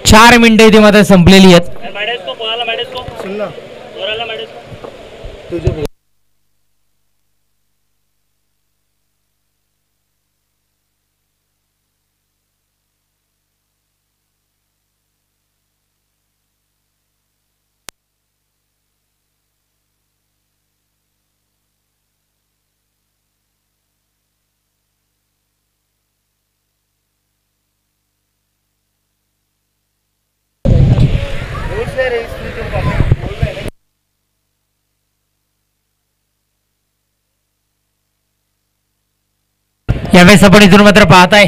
4 मिनिटं इथे मात्र संपलेली आहेत. यावेळेस आपण इथून मात्र पाहताय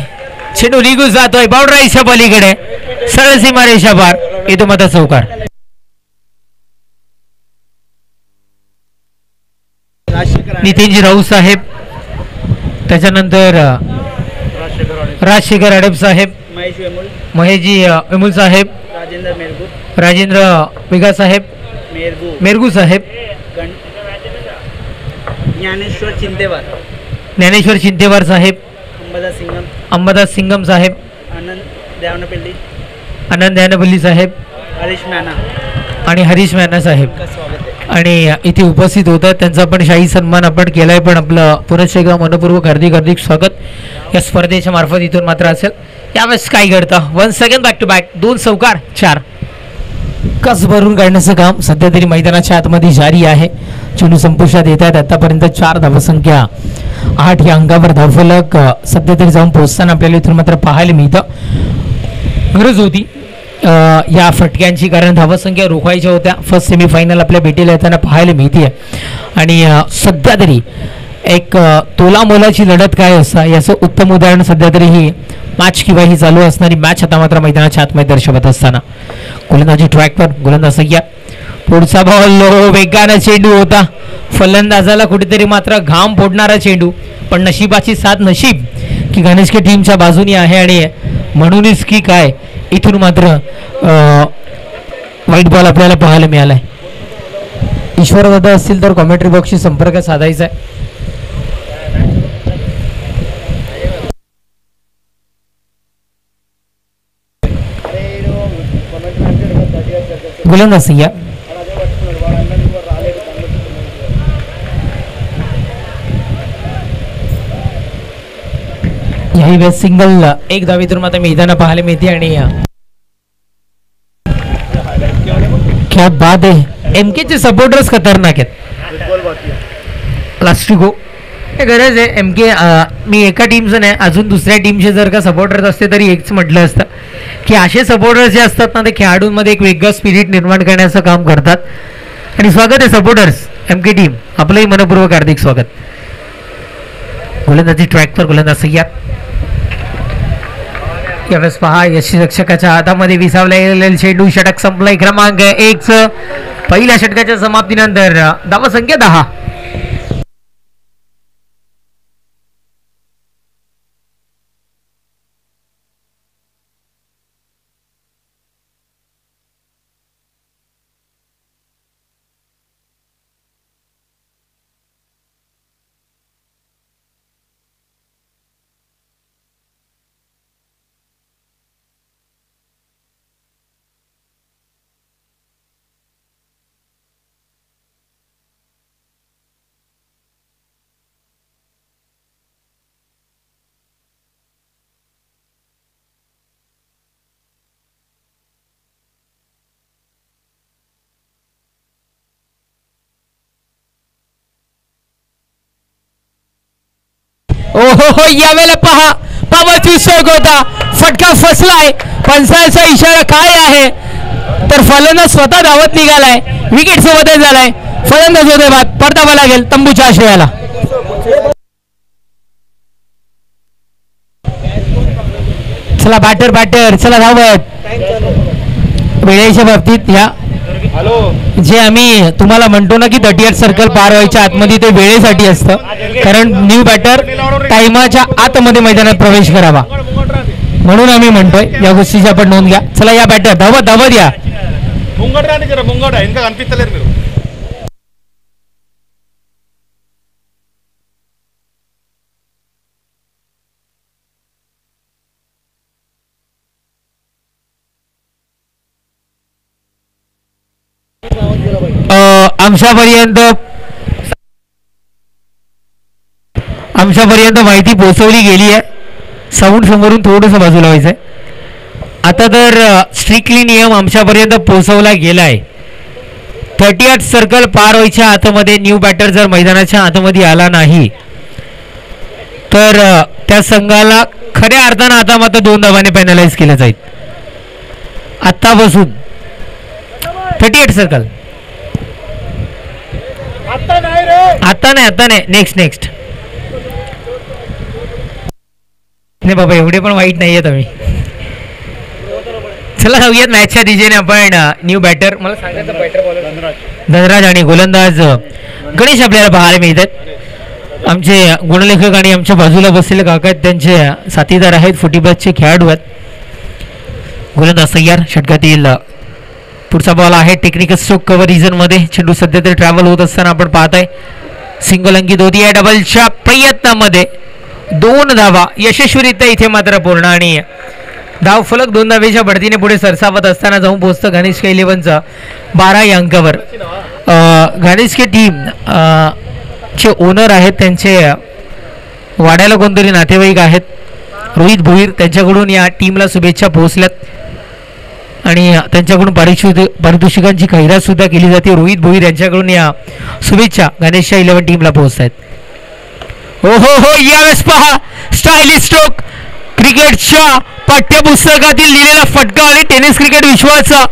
चेंडू निघून जातोय बाउंड्रीच्या पलीकडे सरळ सीमा रेषा पार. इथून मात्र चौकार. नितीनजी राऊत साहेब, त्याच्यानंतर राजशेखर अडेप साहेब, महेशजी विमुल साहेब, राजेंद्र विगा साहेब, मेरगू साहेब, ज्ञानेश्वर चिंतेवार साहेब, अंबादास सिंगम साहेब, आनंद दयानपल्ली साहेब आणि हरीश मॅना साहेब आणि इथे उपस्थित होतात. त्यांचा पण शाही सन्मान आपण केलाय. पण आपलं पुनश्च एकदा मनपूर्वक हार्दिक स्वागत या स्पर्धेच्या मार्फत इथून मात्र असेल. यावेळेस काय घडतं, 1 सेकंड बॅक टू बॅक 2 चौकार 4 कस भरून काढण्याचं काम सध्या तरी मैदानाच्या आतमध्ये जारी आहे. चेंडू संपुष्टात येत आहेत. आतापर्यंत 4 धावसंख्या 8 या अंकावर धावफलक सध्या तरी जाऊन पोहोचताना आपल्याला इथून मात्र पाहायला मिळतं. गरज होती या फटक्यांची, कारण धावसंख्या रोखायच्या होत्या. फर्स्ट सेमीफायनल आपल्या भेटीला येताना पाहायला मिळते आणि सध्या तरी एक तोलामोलाची लढत काय असता याचं उत्तम उदाहरण सध्या तरी ही मॅच किंवा ही चालू असणारी मॅच आता मात्र मैदानाच्या आतमध्ये दर्शवत असताना गोलंदाजी ट्रॅकवर गोलंदाज सय्या. पुढचा बॉल वेगाने चेंडू होता. फलंदाजाला कुठेतरी मात्र घाम फोडणारा चेंडू, पण नशिबाची साथ नशीब की गणेशके टीमच्या बाजूनी आहे आणि म्हणूनच की काय इथून मात्र व्हाईट बॉल आपल्याला पाहायला मिळालाय. ईश्वरदादा असतील तर कॉमेंट्री बॉक्सशी संपर्क साधायचा आहे. गोलंदाज सय्या. याही वेळेस सिंगल 1 धावेतून मात्र मैदाना पाहायला मिळते आणि क्या बात आहे. एमकेचे सपोर्टर्स खतरनाक आहेत. प्लास्टिको हे गरज आहे. एमके मी एका टीमचं नाही, अजून दुसऱ्या टीमचे जर का सपोर्टर्स असते तरी एकच म्हटलं असतं की असे सपोर्टर्स जे असतात ना ते खेळाडूंमध्ये एक वेगळं स्पिरिट निर्माण करण्याचं काम करतात. आणि स्वागत आहे सपोर्टर्स एमके टीम, आपलंही मनपूर्वक हार्दिक स्वागत. गोलंदाजी ट्रॅकवर गोलंदाज सय्या. यावेळेस पहा यष्टीरक्षकाच्या हातामध्ये विसावला गेलेला चेंडू. षटक संपलाय क्रमांक 1. पहिल्या षटकाच्या समाप्तीनंतर धावसंख्या 10. ओहो, यावेळेला पहा पावरची स्ट्रोक होता, फटका फसलाय. पंचायतचा इशारा काय आहे तर फलंदाज स्वतः धावत निघालाय, विकेट सोबतच झालाय. फलंदाज होते बाद, परतावा लागेल तंबूच्या आश्रयाला. चला बॅटर चला धावत. वेळेच्या बाबतीत या जे आम्ही तुम्हाला म्हणतो ना की 38 सर्कल पार व्हायच्या आतमध्ये ते वेळेसाठी असतं, कारण न्यू बॅटर टाइमाच्या आतमध्ये मैदानात प्रवेश करावा म्हणून आम्ही म्हणतोय. या गोष्टीची आपण नोंद घ्या. चला या बॅटर धावत या. आमच्यापर्यंत माहिती पोहोचवली गेली आहे. साऊंड समोरून थोडंसं बाजूला व्हायचं आहे. आता तर स्ट्रिक्टली नियम आमच्यापर्यंत पोहोचवला गेला आहे. 38 सर्कल पार व्हायच्या आतमध्ये न्यू बॅटर जर मैदानाच्या आतमध्ये आला नाही तर त्या संघाला खऱ्या अर्थानं आता मात्र 2 धावाने पॅनलाइज केलं जाईल. आत्तापासून 38 सर्कल. आता नाही नेक्स्ट नाही बाबा, एवढे पण वाईट नाही आहेत आम्ही. चला जाऊयात मॅचच्या दिशेने आपण. न्यू बॅटर मला सांगायचं बॅटर बॉलर धनराज आणि गोलंदाज गणेश आपल्याला पाहायला मिळतात. आमचे गुणलेखक आणि आमच्या बाजूला बसलेले काका आहेत, त्यांचे साथीदार आहेत, फुटीबॅटचे खेळाडू आहेत. गोलंदाज तयार. षटकातील पुढचा बॉल आहे टेक्निकल स्ट्रोक कव्हर रिजनमध्ये. चेंडू सध्या तरी ट्रॅव्हल होत असताना आपण पाहताय. सिंगल अंकित होती आहे. डबलच्या प्रयत्नामध्ये 2 धावा यशस्वीरित्या इथे मात्र पूर्ण आणि धाव फलक 2 धावेच्या बढतीने पुढे सरसावत असताना जाऊन पोहोचतं घनिष्ठ 11चा 12 या अंकावर. घनिष्ठ टीम चे ओनर आहेत, त्यांचे वाड्याला कोणतरी नातेवाईक आहेत, रोहित भोईर. त्यांच्याकडून या टीमला शुभेच्छा पोहोचल्यात आणि त्यांच्याकडून पारितोषिकांची खैरात सुद्धा केली जाते. रोहित भोईर यांच्याकडून या शुभेच्छा गणेशच्या 11 टीमला पोहोचत आहेत. हो यावेळेस पहा स्टायलिश स्ट्रोक. क्रिकेटच्या पाठ्यपुस्तकातील लिहिलेला फटका आणि टेनिस क्रिकेट विश्वाचा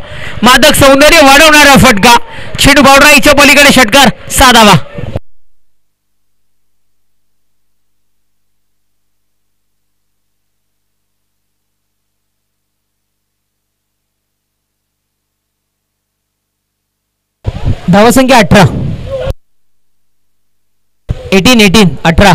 मादक सौंदर्य वाढवणारा फटका. चेंडू बाउंड्रीच्या पलीकडे षटकार. 6 धावा. धावसंख्या 18. 18.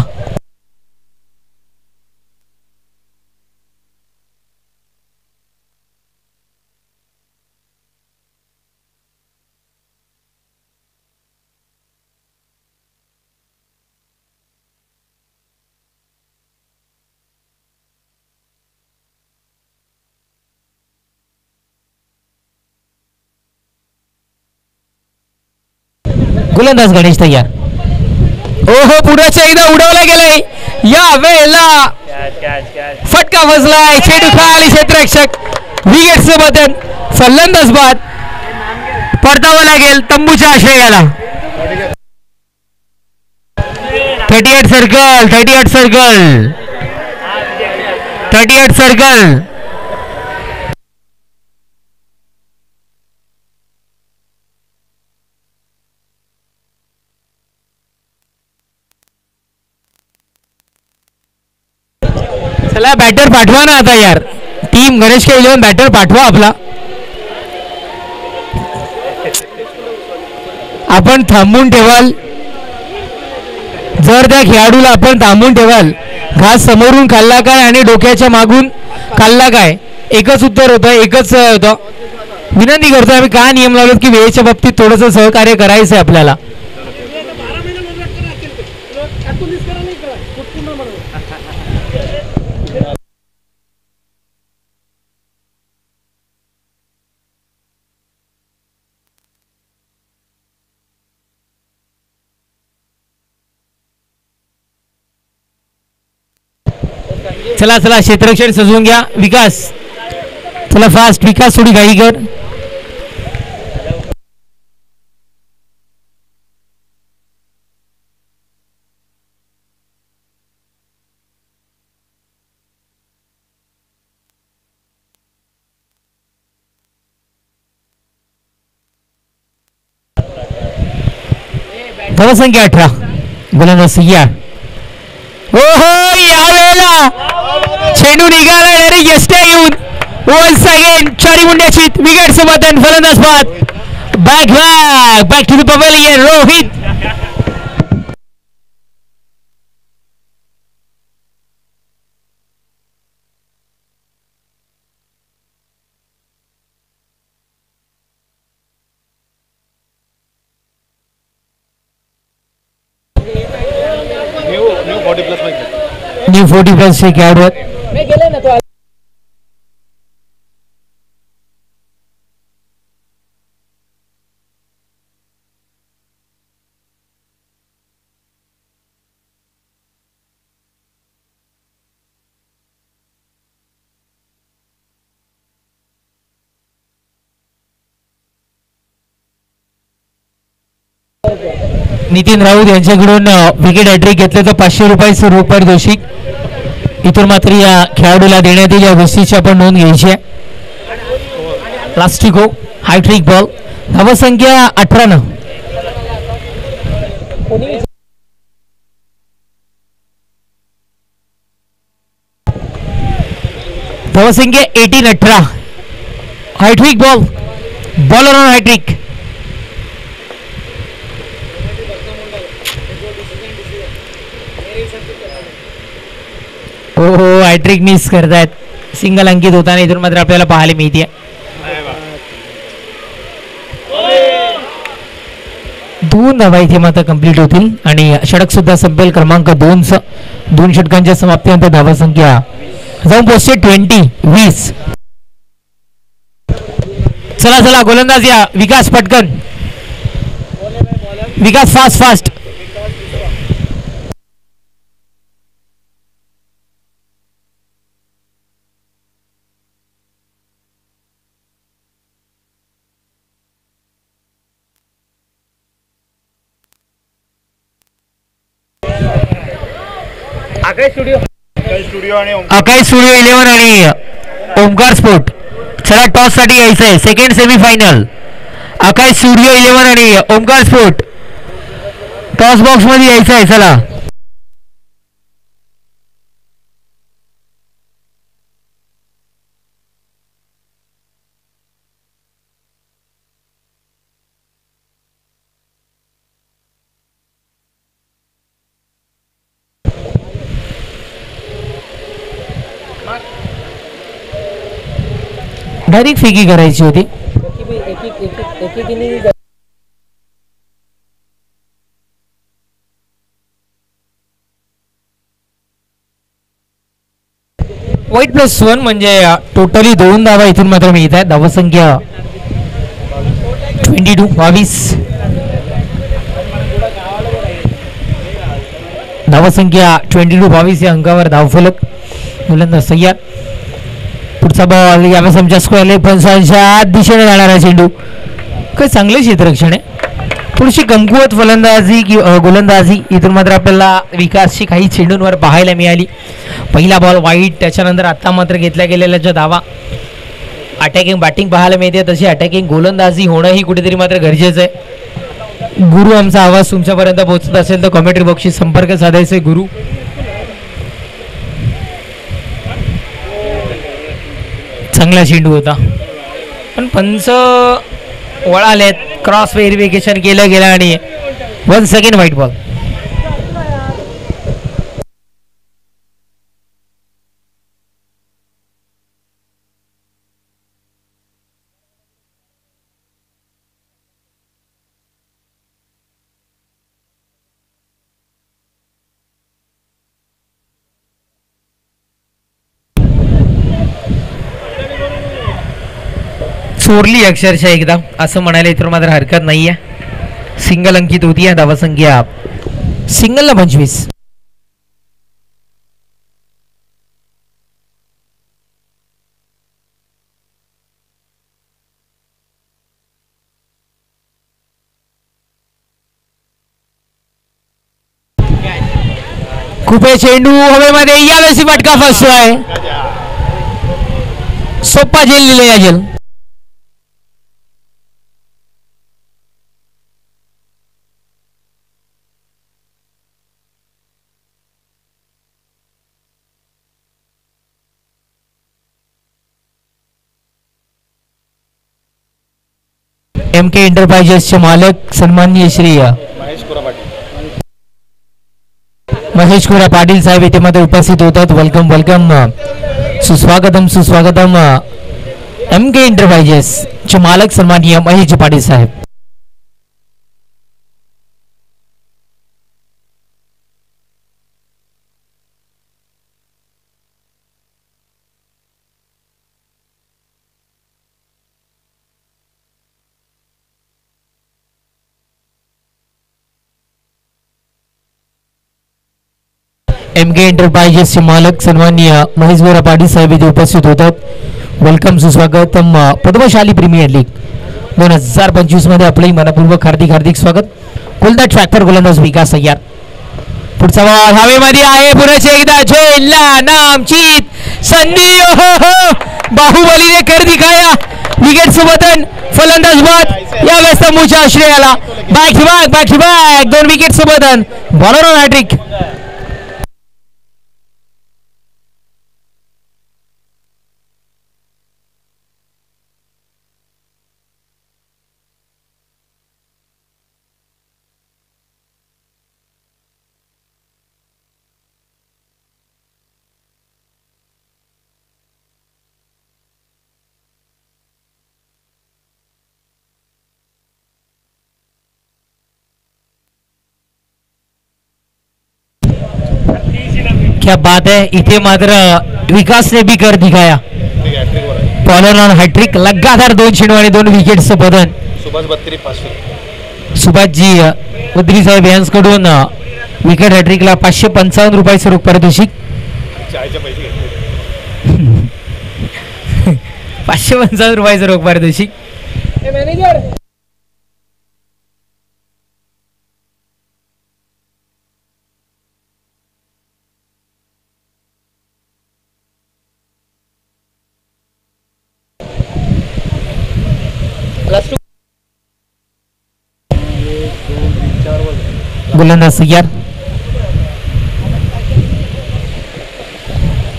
गोलंदाज गणेश तयार. पुढच्या एकदा उडवला गेलाय. या वेळेला फटका बसलाय. चेंडू खाली क्षेत्ररक्षक विकेटचं बदल. फलंदाज बाद. परतावं लागेल तंबूच्या आश्रयाला. 38 सर्कल. चला बॅटर पाठवा ना आता यार. टीम गणेश के 11 बॅटर पाठवा आपला. आपण थांबून ठेवाल जर त्या खेळाडूला आपण थांबून ठेवाल. घास समोरून खाल्ला काय आणि डोक्याच्या मागून खाल्ला काय, एकच उत्तर होतं, एकच होतं. विनंती करतो आम्ही काय नियम लावलेत की वेळेच्या बाबतीत थोडंसं सहकार्य करायचं आहे आपल्याला. चला क्षेत्ररक्षण सजवून घ्या. विकास चला फास्ट. विकास थोडी घाई कर. धावसंख्या 18. गोलंदाज या. यावेळेला चेंडू निघाला डायरेक्ट यष्ट्या येऊन. वन्स अगेन चारी मुंड्याची विकेट सोबत. फलंदाज बाद. Back to the pavilion. Rohit न्यू 40+ चे खेळाडू. नितीन राऊत यांच्याकडून विकेट हॅट्रिक घेतलं तर 500 रुपये रोख पारितोषिक. इथून मात्र या खेळाडूला देण्यात येईल या गोष्टीची आपण नोंद घ्यायची आहे. प्लास्टिको हायट्रिक बॉल. धावसंख्या 18. धावसंख्या 18. Hattrick ball. Bowler on hattrick. हो हो हॅट्रिक मिस करतायत. सिंगल अंकित होताना इथून मात्र आपल्याला पाहायला मिळते. 2 धावा इथे मात्र कंप्लीट होतील आणि षटक सुद्धा संपेल क्रमांक 2 षटकांच्या समाप्तीनंतर धावा संख्या जाऊन पोहोचते 20. चला चला गोलंदाज या. विकास पटकन. विकास फास्ट. अकाई स्टुडिओ 11 आणि ओमकार स्पोर्ट. चला टॉस साठी यायचं आहे. सेकंड सेमीफायनल अकाई स्टुडिओ 11 आणि ओमकार स्पोर्ट टॉस बॉक्स मध्ये यायचं आहे. चला डायरेक्ट फेकी करायची होती. वाईट +1 म्हणजे टोटली 2 धावा इथून मात्र मिळत आहेत. धावसंख्या 22. धावसंख्या 22 या अंकावर धावफलक. मुलांना सय्याद. पुढचा बॉल यावेळेस आमच्या स्क्वेअर पंचांच्या दिशेने जाणारा चेंडू. काही चांगलं क्षेत्ररक्षण आहे. थोडीशी कमकुवत फलंदाजी गोलंदाजी इथून मात्र आपल्याला विकासची काही चेंडूंवर पाहायला मिळाली. पहिला बॉल वाईट. त्याच्यानंतर आता मात्र घेतल्या गेलेल्या ज्या धावा अटॅकिंग बॅटिंग पाहायला मिळते तशी अटॅकिंग गोलंदाजी होणंही कुठेतरी मात्र गरजेचं आहे. गुरु आमचा आवाज तुमच्यापर्यंत पोहोचत असेल तर कॉमेंट्री बॉक्सशी संपर्क साधायचे. गुरु चांगला चेंडू होता पण पंच वळालेत. क्रॉस व्हेरिफिकेशन केलं गेलं आणि 1 सेकंड व्हाईट बॉल. चोरली अक्षरशः एकदा असं म्हणायला इतर मात्र हरकत नाहीये. सिंगल अंकित होती आहे. धावसंख्या सिंगलला 25. खूप चेंडू हवेमध्ये यावेळी फटका फसतोय. सोप्पा झेल लिहिलेला झेल. MK एंटरप्राइजेसचे मालक सन्माननीय श्री महेश कोरा पाटील साहेब इथे मध्ये उपस्थित होतात. Welcome welcome. सुस्वागतम. MK एंटरप्राइजेस चे मालक सन्माननीय महेश पाटील साहेब. MK एंटरप्राइजेसचे मालक सन्माननीय महेश गोरा पाटील साहेब इथे उपस्थित होतात. वेलकम सुस्वागतम. पद्मशाली प्रीमियर लीग 2025 मध्ये आपलंही मनपूर्वक हार्दिक स्वागत. फुल द ट्रॅक फॉर गोलंदाज विकास अय्यर. पुढचा बॉल हवेमध्ये आहे. पुरेश एकदा झेलला नामचीत संधी. बाहुबलीने कर दिखाया. विकेट सोबतन फलंदाज बाद या व्यस्त मूच्या आश्रयाला. बॅक टू बॅक 2 विकेट सोबतन बॉलर हॅट्रिक. क्या बात है. इथे मात्र विकासने भी कर दिखाया. Bowler on hattrick. लगातार 2 चेंडू आणि 2 विकेट बदन. सुभाषजी उद्री साहेब यांच्याकडून विकेट हॅट्रिकला 555 रुपयाचं रोख पारितोषिक. 555 रुपयाचं रोख पारितोषिक. गोलंदाज तयार.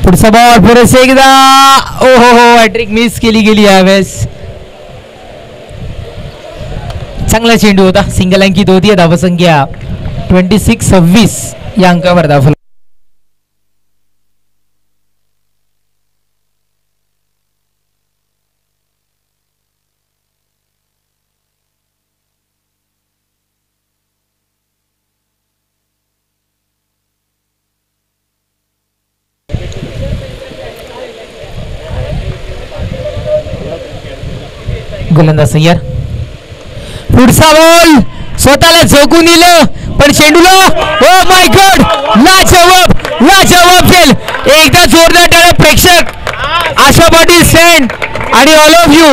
पुढचा बॉल पुरेसे एकदा. ओहो हॅट्रिक मिस केली गेली यावेळेस. चांगला चेंडू होता. सिंगल अंकित होती. धावसंख्या 26-26 या अंकावर धावला. गोलंदाज तयार. पुढचा बॉल स्वतःला झोकून दिलं पण चेंडूला ओ माय गॉड लाजवाब खेळ. एकदा जोरदार टाळ्या प्रेक्षक. आशा पाटील सेंड आणि all of you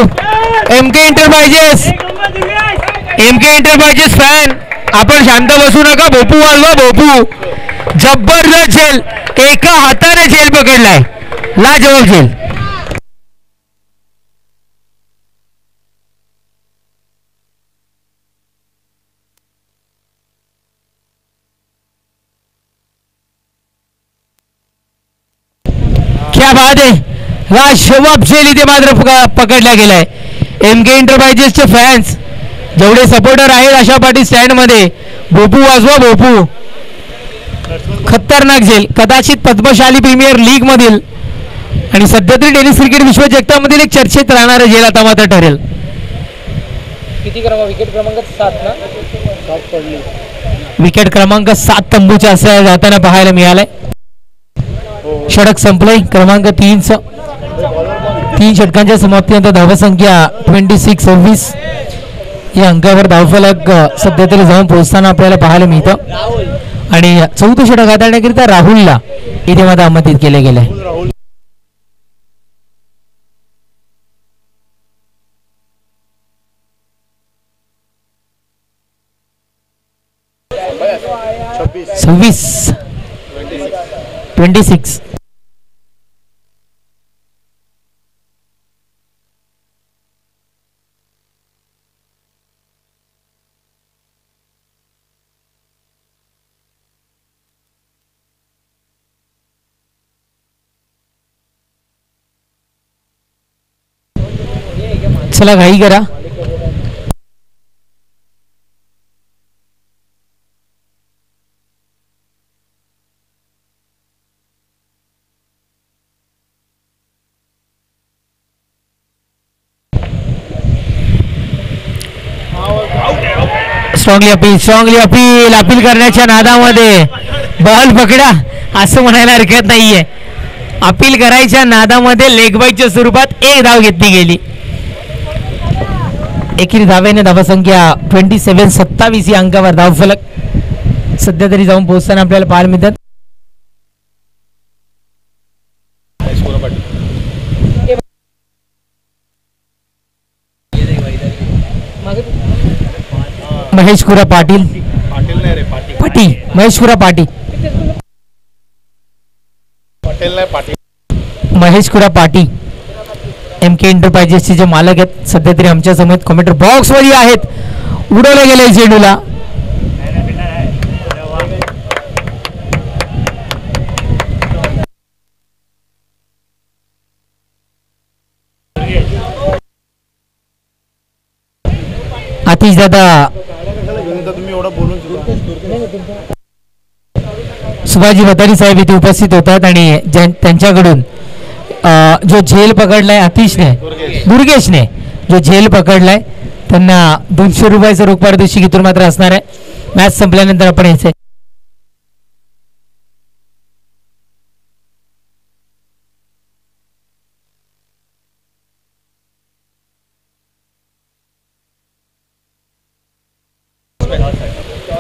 MK Enterprises fan. आपण शांत बसू नका. भोपू वाजवा भोपू. जबरदस्त झेल. एका हाताने झेल पकडलाय. लाजवाब झेल. क्या बात आहे. लाजवाब झेल इथे मात्र पकडला गेलाय. एमके एंटरप्राइजेसचे फॅन्स जेवढे सपोर्टर आहेत आशा पाटील स्टँड मध्ये भोपू वाजवा भोपू. खतरनाक झेल. कदाचित पद्मशाली प्रीमियर लीग मधील आणि सध्या तरी टेनिस क्रिकेट विश्वचषकामधील एक चर्चेत राहणारे झेल आता मात्र ठरेल. किती विकेट क्रमांक 7 ना. 7 पडली. विकेट क्रमांक 7 तंबूच्या असं जाताना पाहायला मिळालंय. षटक संपलंय. क्रमांक 3 षटकांच्या समाप्तीनंतर धावसंख्या 26-26 या अंकावर धावफलक सध्या तरी जाऊन पोहोचताना आपल्याला पाहायला मिळतं. आणि 4थं षटक हाताळण्याकरिता राहुलला इथे मात्र आमंत्रित केले गेले. (26) चला घाई करा. स्ट्रॉंगली अपील करण्याच्या नादामध्ये बॉल पकडा असं म्हणायला हरकत नाहीये. अपील करायच्या नादामध्ये लेग बाईच्या स्वरूपात एक धाव घेतली गेली. एकेरी धावेने धावसंख्या 27-27 या अंकावर धावफलक सध्या तरी जाऊन पोहोचताना आपल्याला पाहायला मिळतात. महेश कुरा पाटील पाटी महेशपुरा पाटी महेशपुरा पाटी एम के एंटरप्राइजेसचे जे मालक आहेत सध्या तरी आमच्या समोर कमेंटर बॉक्स मध्ये आहेत. उडवले गेले चेंडूला. आतिश दादा सुभाजी भतारी साहेब इथे उपस्थित होतात आणि त्यांच्याकडून जो झेल पकडलाय आतिशने दुर्गेशने जो झेल पकडलाय त्यांना 200 रुपयाचं रोख पारितोषिक इथून मात्र असणार आहे. मॅच संपल्यानंतर आपण यायचंय.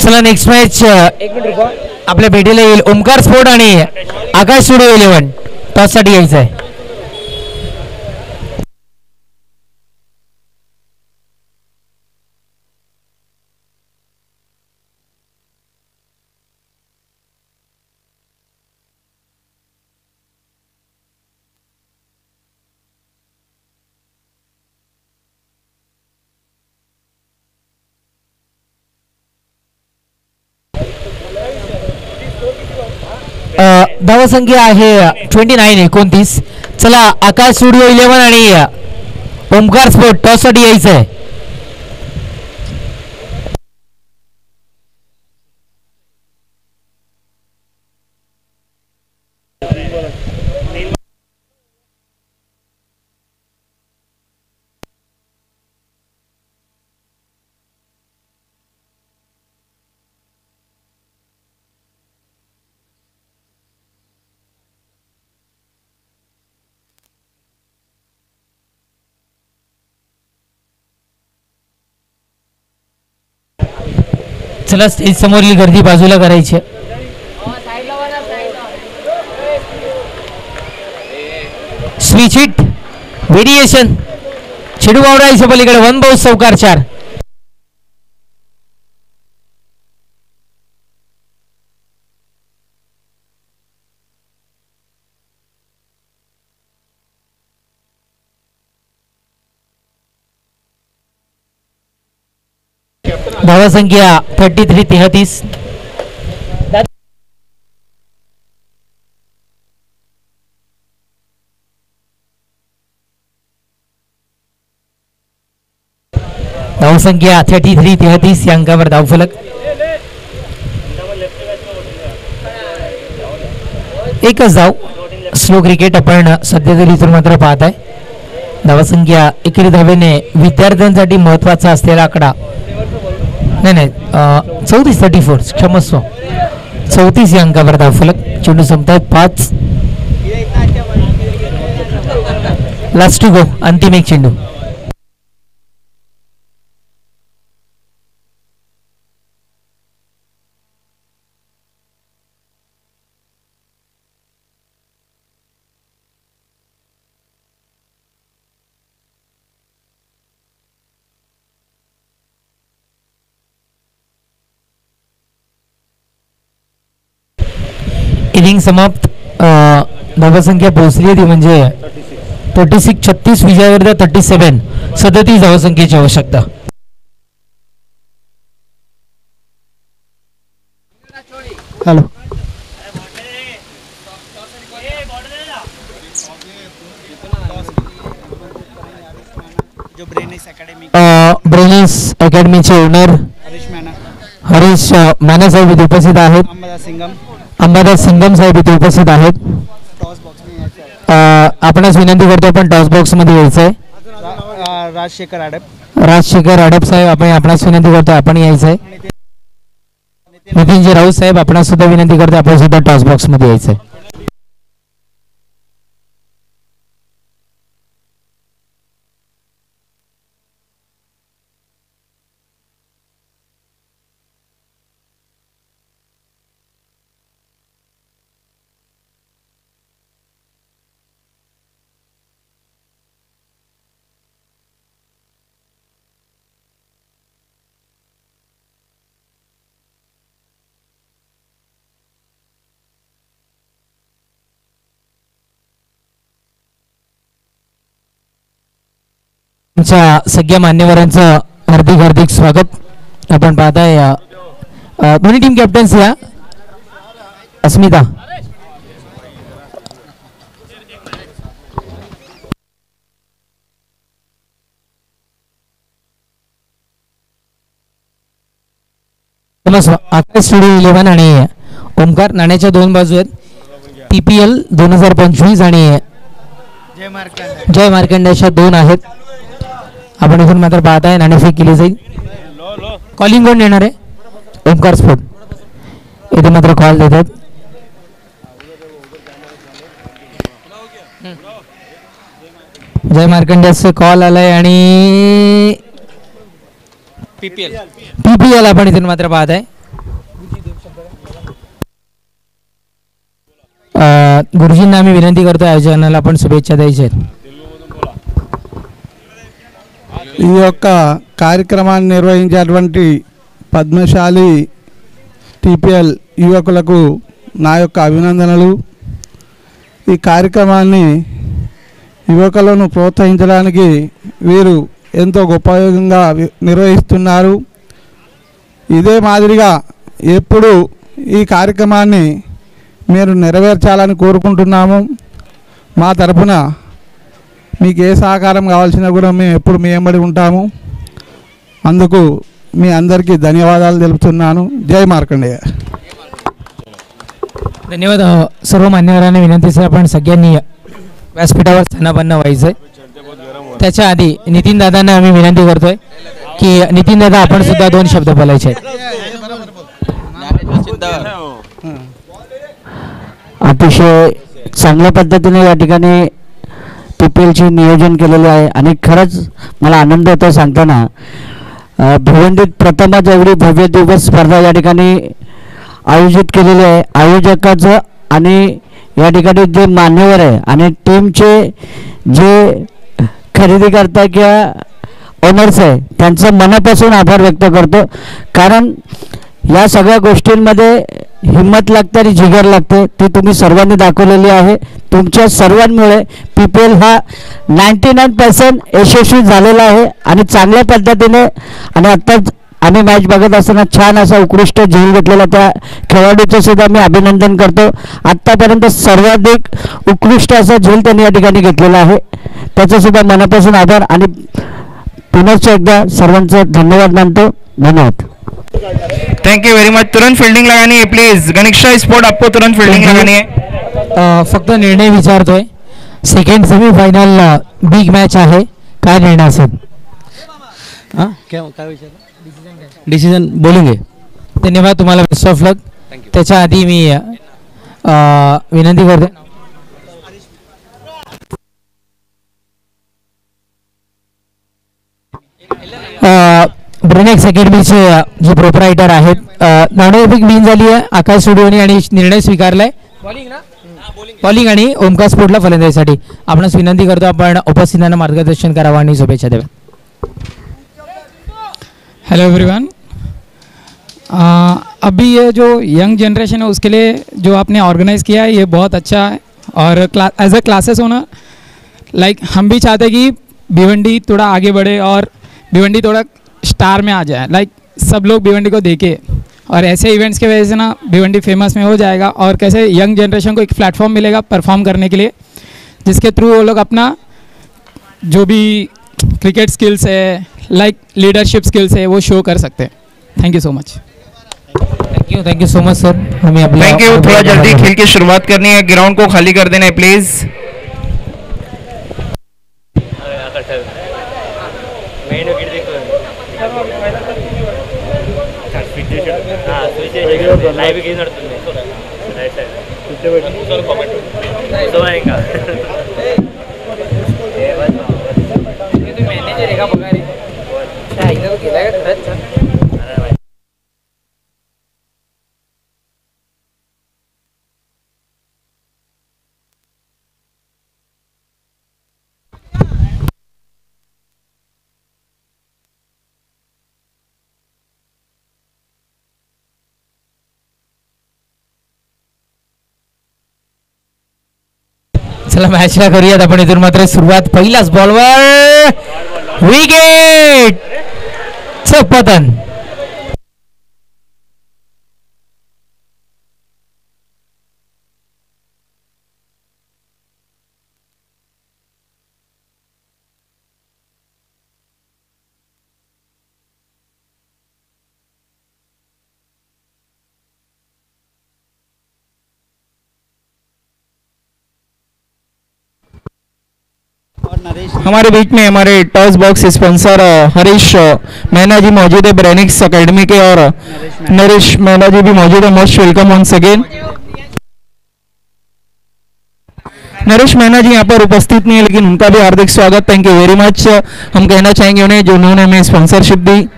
चला नेक्स्ट मॅच आपल्या भेटीला येईल. ओमकार स्पोर्ट आणि आकाश स्टुडिओ 11 टॉससाठी यायचं आहे. धावसंख्या आहे 29. चला आकाश स्टुडिओ 11 आणि ओमकार स्पोर्ट टॉस साठी यायचं आहे. चला स्टेज समोरील गर्दी बाजूला करायची. स्विच हिट व्हेरिएशन चेडू वावरायच्या पलीकडे 1 बाउस चौकार 4. धावसंख्या 33. धावसंख्या 33 या अंकावर धावफलक. एकच धाव. स्लो क्रिकेट आपण सध्या तरी इथून मात्र पाहत आहे. धावसंख्या एकेरी धावेने विद्यार्थ्यांसाठी महत्वाचा असलेला आकडा नाही 34 क्षमस्व 34 या अंकावर धावफलक. चेंडू संपतायत 5. लास्ट टू गो अंतिम एक चेंडू. इनिंग समाप्त. धावसंख्या पोहोचली होती म्हणजे 36 विजयावर 37 धावसंख्येची आवश्यकता. हॅलो ब्रेनिस अकॅडमीचे ओनर हरीश माने साहेब इथे उपस्थित आहेत. अंबादास सिंगम साहेब इथे उपस्थित आहेत. आपणास विनंती करतो आपण टॉस बॉक्स मध्ये यायचं आहे. राजशेखर अडप साहेब आपण आपणास विनंती करतो आपण यायचं आहे. नितीनजी राऊत साहेब आपणास सुद्धा विनंती करतो आपण सुद्धा टॉस बॉक्स मध्ये यायचं आहे. आमच्या सगळ्या मान्यवरांचं हार्दिक हार्दिक स्वागत। आपण पाहताय दोन्ही टीम कॅप्टन्स या अस्मिता आकाश स्टुडिओ 11 आणि ओमकार नाण्याच्या दोन बाजू आहेत। PPL 2025 आणि जय मार्कंडेच्या दोन आहेत। आपण इथून मात्र पाहताय नाणेफेक केली जाईल। कॉलिंग कोण देणार आहे? ओमकार स्पोर्ट इथे मात्र कॉल देतात। जय मार्कंडेचा कॉल आलाय आणि PPL आपण इथून मात्र पाहताय। गुरुजींना आम्ही विनंती करतो आयोजनाला आपण शुभेच्छा द्यायच्या आहेत। ఈ యొక్క కార్యక్రమాన్ని నిర్వహించేటువంటి పద్మశాలి TPL యువకులకు నా యొక్క అభినందనలు। ఈ కార్యక్రమాన్ని యువకులను ప్రోత్సహించడానికి వీరు ఎంతో గొప్పగా నిర్వహిస్తున్నారు। ఇదే మాదిరిగా ఎప్పుడు ఈ కార్యక్రమాన్ని మీరు నెరవేర్చాలని కోరుకుంటున్నాము। మా తరపున మీకు ఏ సహకారం కావాల్సినా కూడా మేము ఎప్పుడు మీ వెంబడి ఉంటాము। అందుకు మీ అందరికీ ధన్యవాదాలు తెలుపుతున్నాను। जय मार्कंडेय। धन्यवाद। सर्व मान्यवरांना विनंती आहे आपण सगळ्यांनी व्यासपीठावर स्थानापन्न व्हायचंय। त्याच्या आधी नितीन दादांना आम्ही विनंती करतोय की नितीन दादा आपण सुद्धा दोन शब्द बोलायचे आहेत। अतिशय चांगल्या पद्धतीने या ठिकाणी PPLचे नियोजन केलेले आहे आणि खरंच मला आनंद होतो सांगताना। भिवंडीत प्रथमच एवढी भव्य दिवस स्पर्धा या ठिकाणी आयोजित केलेली आहे। आयोजकाचं आणि या ठिकाणी जे मान्यवर आहे आणि टीमचे जे खरेदी करता किंवा ओनर्स आहे त्यांचं मनापासून आभार व्यक्त करतो। कारण या सगळ्या गोष्टींमध्ये हिम्मत लागते आणि जिगर लागते ती तुम्ही सर्वांनी दाखवलेली आहे। तुमच्या सर्वांमुळे PPL हा 99% यशस्वी झालेला आहे आणि चांगल्या पद्धतीने। आणि आत्ताच आम्ही मॅच बघत असताना छान असा उत्कृष्ट झेल घेतलेला त्या खेळाडूचं सुद्धा मी अभिनंदन करतो। आत्तापर्यंत सर्वाधिक उत्कृष्ट असा झेल त्यांनी या ठिकाणी घेतलेला आहे त्याचं सुद्धा मनापासून आभार आणि पुनश्च एकदा सर्वांचं धन्यवाद मानतो। धन्यवाद। Thank you very much. तुरंत फील्डिंग लगानी है प्लीज। गणेशा स्पोर्ट आपको तुरंत फील्डिंग लगानी है। फक्त निर्णय विचारतोय। सेकंड सेमीफायनल बिग मॅच आहे, काय निर्णय असेल? डिसिजन बोलेंगे। धन्यवाद तुम्हाला, बेस्ट ऑफ लक। त्याच्या आधी मी विनंती करते ब्रेनेक्स अकॅडमीचे जे प्रोप्रायटर आहेत नाणेफेक विन झाली आहे आकाश स्टुडिओने आणि निर्णय स्वीकारलाय बॉलिंग आणि ओमकार स्पोर्टला फलंदाजीसाठी। आपणास विनंती करतो आपण उपस्थितांना मार्गदर्शन करावं आणि शुभेच्छा द्याव्या। Hello everyone. अभी ये जो यंग जनरेशन है उसके लिए जो आपने ऑर्गेनाइज़ किया है ये बहुत अच्छा है और एज ए क्लासेस होना लाइक हम भी चाहते हैं कि भिवंडी थोड़ा आगे बढ़े और भिवंडी थोड़ा स्टार में आ जाए। लाइक सब लोग भिवंडी को देखे और ऐसे इवेंट्स के वजह से ना भिवंडी फेमस में हो जाएगा और कैसे यंग जनरेशन को एक प्लेटफॉर्म मिलेगा परफॉर्म करने के लिए जिसके थ्रू वो लोग अपना जो भी क्रिकेट स्किल्स है लाइक लीडरशिप स्किल्स है वो शो कर सकते हैं। Thank you so much. Thank you so much sir. हमें थैंक यू। थोड़ा जल्दी खेल की शुरुआत करनी है, ग्राउंड को खाली कर देना है प्लीज। चला मॅचला करूयात आपण इथून मात्र सुरुवात। पहिलाच बॉलवर विकेट पतन. हमारे बीच में हमारे टॉस बॉक्स स्पॉन्सर हरीश मैना जी मौजूद है ब्रेनिक्स अकेडमी के, और नरेश मैना जी भी मौजूद है. Most welcome once again. Naresh मैना जी यहाँ पर उपस्थित नहीं है, लेकिन उनका भी हार्दिक स्वागत. थैंक यू वेरी मच हम कहना चाहेंगे उन्हें, जो उन्होंने हमें स्पॉन्सरशिप दी.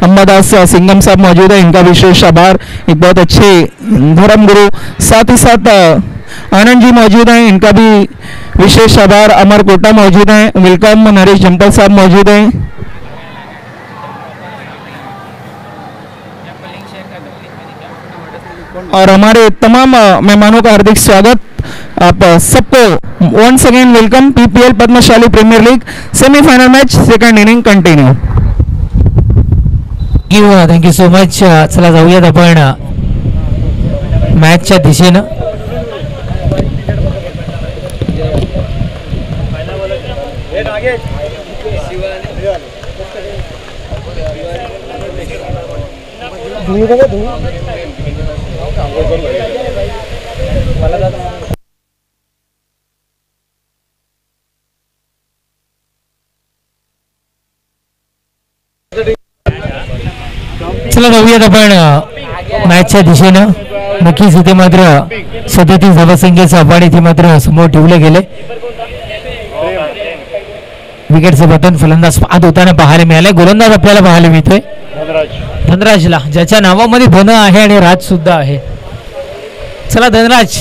अंबादास सिंगम साहब मौजूद है, इनका विशेष आभार. एक बहुत अच्छे धर्म गुरु. साथ ही साथ आनंद जी मौजूद हैं, इनका भी विशेष आभार. अमर कोटा मौजूद हैं, वेलकम. नरेश जंपल साहब मौजूद हैं. और हमारे तमाम मेहमानों का हार्दिक स्वागत. आप सबको once again welcome. PPL Padmashali premier league semifinal match second inning continue. Thank you so much. चला जाऊयात आपण मॅचच्या दिशेनं. चला जाऊयात आपण मॅचच्या दिशेनं. नक्कीच इथे मात्र 37 धावसंख्येचं आव्हान इथे मात्र समोर ठेवले गेले. विकेटचं पतन फलंदाज बाद होताना पाहायला मिळाले. गोलंदाज आपल्याला पाहायला मिळतोय धनराजला, ज्याच्या नावामध्ये धन आहे आणि राज सुद्धा आहे. चला धनराज.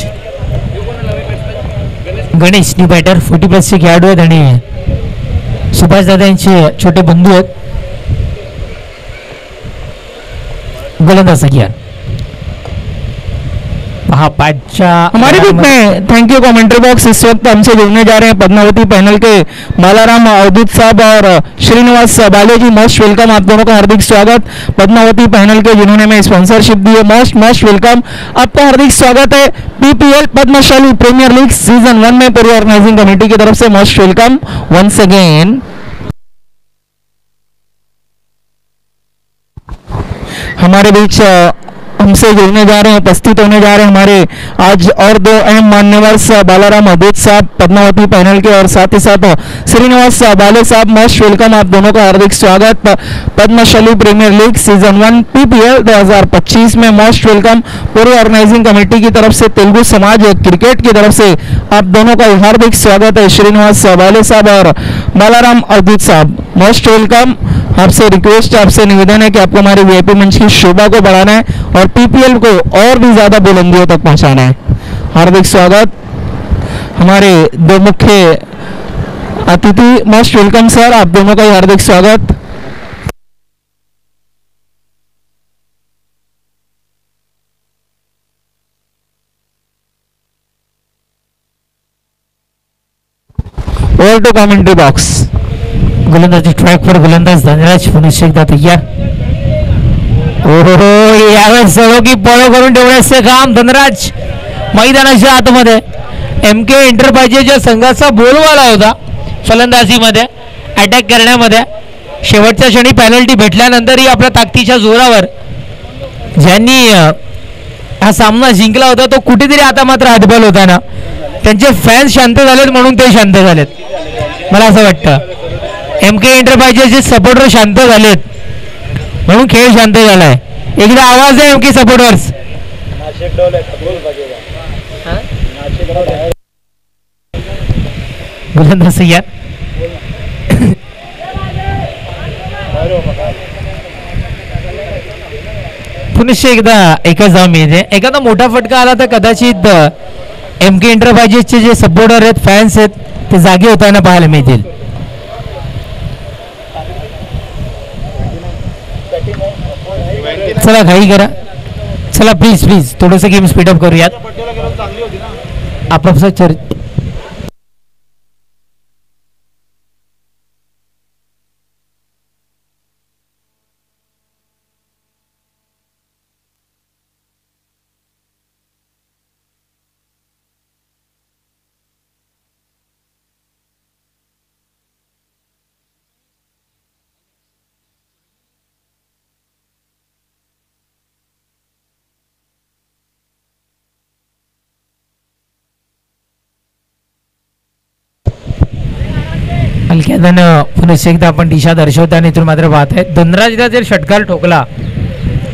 गणेश न्यू बॅटर 40+ खेळाडू आहेत आणि सुभाष दादा यांचे छोटे बंधू आहेत. गोलंदाज किया हमारे बीच में थैंक यू कमेंट्री बॉक्स. इस वक्त हमसे जुड़ने जा रहे हैं पद्मावती पैनल के बालाराम अवधूत साहब और श्रीनिवास बालेजी. Most welcome. आप दोनों का हार्दिक स्वागत. पद्मावती पैनल के जिन्होंने हमें स्पॉन्सरशिप दी है, मोस्ट मोस्ट वेलकम. आपका हार्दिक स्वागत है PPL Padmashali premier league season 1 में पूरी ऑर्गेनाइजिंग कमेटी की तरफ से. Most welcome once again. हमारे बीच हमसे जुड़ने जा रहे हैं, उपस्थित होने जा रहे हैं हमारे आज और दो अहम मान्यवर बालाराम अदूत साहब पद्मावती पैनल के, और साथ ही साथ श्रीनिवास बाले साहब. Most welcome. आप दोनों का हार्दिक स्वागत Padmashali premier league season 1 PPL 2025 में. Most welcome. पूरी ऑर्गेनाइजिंग कमेटी की तरफ से, तेलुगु समाज क्रिकेट की तरफ से आप दोनों का हार्दिक स्वागत है. श्रीनिवास बाले साहब और बालाराम अदूत साहब, मोस्ट वेलकम. आपसे रिक्वेस्ट, आपसे निवेदन है कि आपको हमारे वीआईपी मंच की शोभा को बढ़ाना है और पीपीएल को और भी ज्यादा बुलंदियों तक पहुंचाना है. हार्दिक स्वागत. हमारे दो मुख्य अतिथि, मोस्ट वेलकम सर. आप दोनों का हार्दिक स्वागत. Over to commentary box. गोलंदाजी ट्रॅकवर गोलंदाज धनराज पुन्हा एकदा तयार. ओहो, यावेळेस सळोगी पळो करून ठेवण्याचे काम धनराज मैदानाच्या आतमध्ये. एम के एंटरप्राइजेसच्या संघाचा बोलवाला होता फलंदाजीमध्ये, अटॅक करण्यामध्ये. शेवटच्या क्षणी पॅनल्टी भेटल्यानंतरही आपल्या ताकदीच्या जोरावर ज्यांनी हा सामना जिंकला होता तो कुठेतरी आता मात्र हातबल होताना त्यांचे फॅन्स शांत झालेत म्हणून ते शांत झालेत. मला असं वाटतं एम के एंटरप्राइजेसचे सपोर्टर शांत झालेत म्हणून खेळ शांत झालाय. एकदा आवाज आहे एम के सपोर्टर्स. गोलंदाज या पुन्हा एकदा एकच धाव मिळते. एखादा मोठा फटका आला तर कदाचित एम के एंटरप्राइजेसचे जे सपोर्टर आहेत, फॅन्स आहेत, ते जागे होताना पाहायला मिळतील. चला घाई करा. चला प्लीज प्लीज थोडंसं गेम स्पीडअप करूयात. आपापसात हलक्यानं पुन्हा एकदा आपण दिशा दर्शवताना इथून मात्र पाहत आहे. धनराजला जर षटकार ठोकला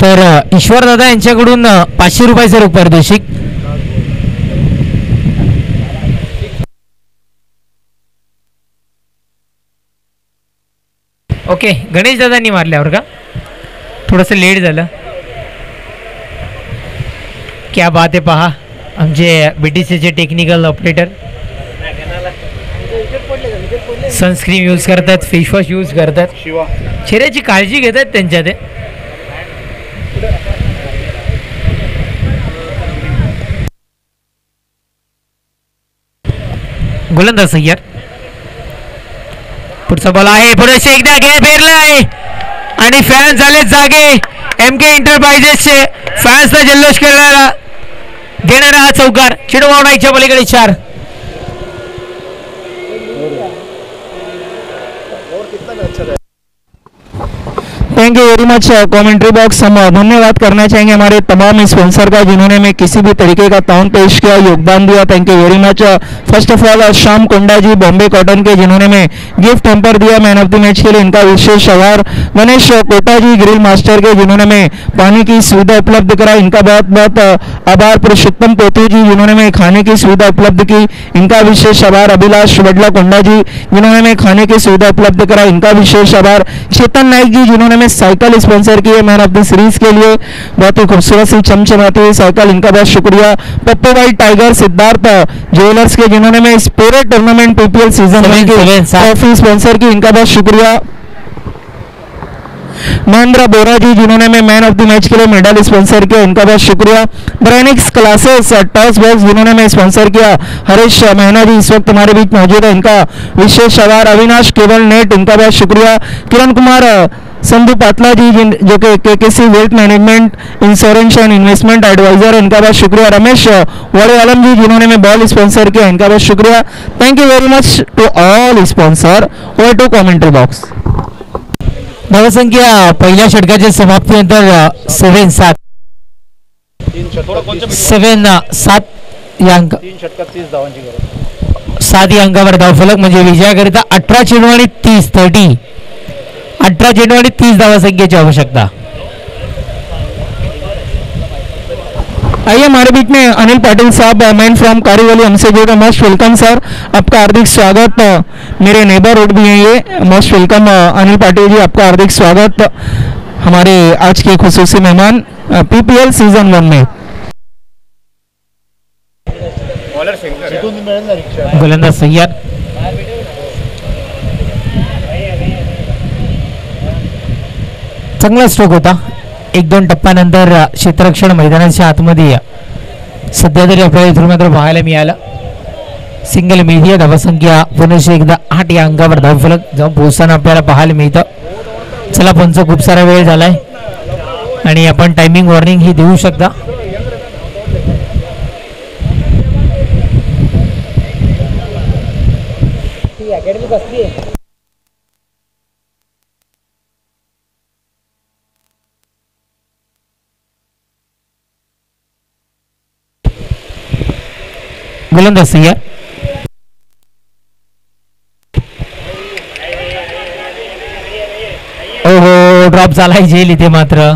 तर ईश्वरदादा यांच्याकडून 500 रुपयाचं रोख पारितोषिक. ओके, गणेश दादांनी मारल्यावर का थोडंसं लेट झालं. क्या बात आहे. पहा आमचे BTCचे टेक्निकल ऑपरेटर सनस्क्रीन यूज करतात, फेसवॉश यूज करतात, चेहऱ्याची काळजी घेतात त्यांच्या ते. गोलंदाज सय्यर. पुढचा बॉल आहे, पुढे एकदा खेळ फेरला आहे आणि फॅन झाले जागे. MK एंटरप्राइजेसचे फॅन्सला जल्लोष करणारा देणारा हा चौकार. चिडवावण्याच्या पलीकडे 4. Thank you very much commentary box. हम धन्यवाद करना चाहेंगे हमारे तमाम स्पॉन्सर का जिन्होंने में किसी भी तरीके का ताउन पेश किया, योगदान दिया. Thank you very much. First of all Shyam Konda ji Bombay cotton के जिन्होंने में गिफ्ट हैम्पर दिया मैन ऑफ द मैच के लिए, इनका विशेष आभार. गणेश कोटा जी ग्रिल मास्टर के जिन्होंने में पानी की सुविधा उपलब्ध कराई, इनका बहुत बहुत आभार. पुरुषोत्तम पोतू जी जिन्होंने में खाने की सुविधा उपलब्ध की, इनका विशेष आभार. अभिलाष वडला कोंडा जी जिन्होंने में खाने की सुविधा उपलब्ध कराई, इनका विशेष आभार. चेतन नाइक जी जिन्होंने साइकिल स्पॉन्सर की है मैन ऑफ द सीरीज के लिए, बहुत ही खूबसूरत सी चमचमाती हुई साइकिल, इनका बहुत शुक्रिया. पप्पू भाई टाइगर सिद्धार्थ ज्वेलर्स के जिन्होंने में इस पूरे टूर्नामेंट PPL सीजन की ट्रॉफी स्पॉन्सर की, इनका बहुत शुक्रिया. महेंद्र बोरा जी जिन्होंने में मैन ऑफ द मैच के लिए मेडल स्पॉन्सर किया, इनका बहुत शुक्रिया. ब्रेनिक्स क्लासेस टॉस बॉक्स जिन्होंने में स्पॉन्सर किया, हरीश महीना जी इस वक्त हमारे बीच मौजूद है, इनका विशेष आभार. अविनाश केबल नेट, इनका बहुत शुक्रिया. किरण कुमार संधु पातला जी जो कि KKC wealth management insurance and investment adviser, इनका बहुत शुक्रिया. रमेश वड़ेवालम जी जिन्होंने में बॉल स्पॉन्सर किया, इनका बहुत शुक्रिया. Thank you very much to all sponsor. Over to commentary box. धावसंख्या पहिल्या षटकाच्या समाप्तीनंतर 7-7 या अंक 7 या अंकावर धावफलक म्हणजे विजयाकरिता 18 चेंडू आणि 18 चेंडू आणि 30 धावसंख्येची आवश्यकता. आइए हमारे बीच में अनिल पाटिल साहब मैन फ्रॉम कारीवली हमसे जुड़े. मोस्ट वेलकम सर, आपका हार्दिक स्वागत. मेरे नेबरहुड भी हैं ये. मोस्ट वेलकम अनिल पाटिल जी, आपका हार्दिक स्वागत हमारे आज के खुसूसी मेहमान PPL सीजन 1 में. गोलंदाज सय्यर. चांगला स्ट्रोक होता. 1-2 टप्प्यानंतर क्षेत्ररक्षण मैदानाच्या आतमध्ये सध्या तरी आपल्याला इथून मात्र पाहायला मिळालं. सिंगल मीडिया धावसंख्या पुन्हा एकदा 8 या अंकावर धावफलक जाऊन पोहोचताना आपल्याला पाहायला मिळतं. चला पंच खूप सारा वेळ झालाय आणि आपण टायमिंग वॉर्निंग ही देऊ शकता. गोलंदाज सय्यर. ओहो, ड्रॉप झालाय झेल इथे मात्र.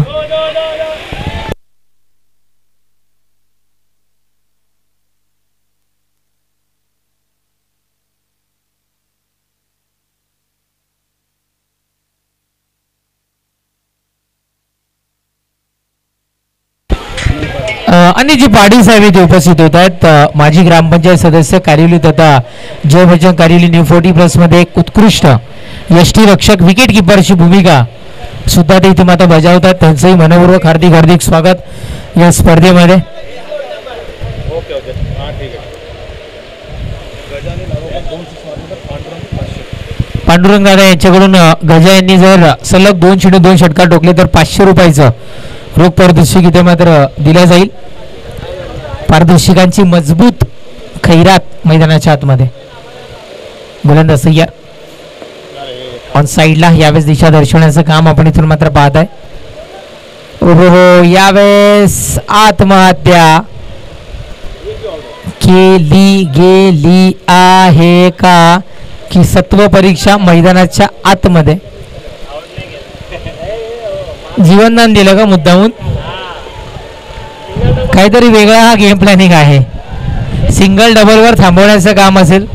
आणि जी पाटील साहेब इथे उपस्थित होत आहेत, माजी ग्रामपंचायत सदस्य कारिवली तथा जय बच्चन कारिवली न्यू 40+ मध्ये एक उत्कृष्ट यष्टी रक्षक विकेट किपरची भूमिका सुद्धा ते इथे मात्र बजावतात. त्यांचंही मनपूर्वक हार्दिक स्वागत या स्पर्धेमध्ये. पांडुरंग दादा यांच्याकडून गजा यांनी जर सलग 2 चेंडू 2 षटकार ठोकले तर 500 रुपयाचं रोख पारितोषिक इथे मात्र दिलं जाईल. पारितोषिकांची मजबूत खैरात मैदानाच्या आतमध्ये. गोलंदाज सय्यर ऑन साईडला यावेळेस दिशा दर्शवण्याचं काम आपण इथून मात्र पाहत आहे. ओहो, यावेळेस आत्महत्या केली गेली आहे का की सत्व परीक्षा मैदानाच्या आतमध्ये जीवनदान दिलं का मुद्दामून? काहीतरी वेगळा हा गेम प्लॅनिंग आहे. सिंगल डबलवर थांबवण्याचं काम असेल,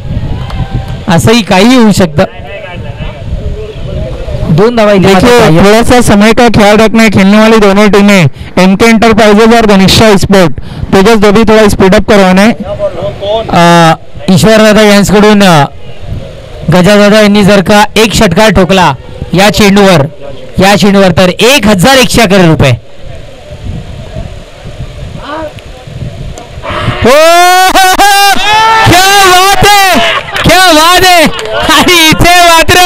असंही काही होऊ शकतं. 2 धावा इथे देखिए मात्र थोड़ा सा समय का ख्याल रखना है खेलने वाली दोनों टीमें, एमके एंटरप्राइजेज और घनिष्ठा स्पोर्ट, तेजस दोबी थोड़ा स्पीड अप करवाना है. ईश्वरदादा यांच्याकडून गजादादा यांनी जर का एक षटकार ठोकला या चेंडूवर तर 1111 रुपये. क्या बात आहे. आणि इथे मात्र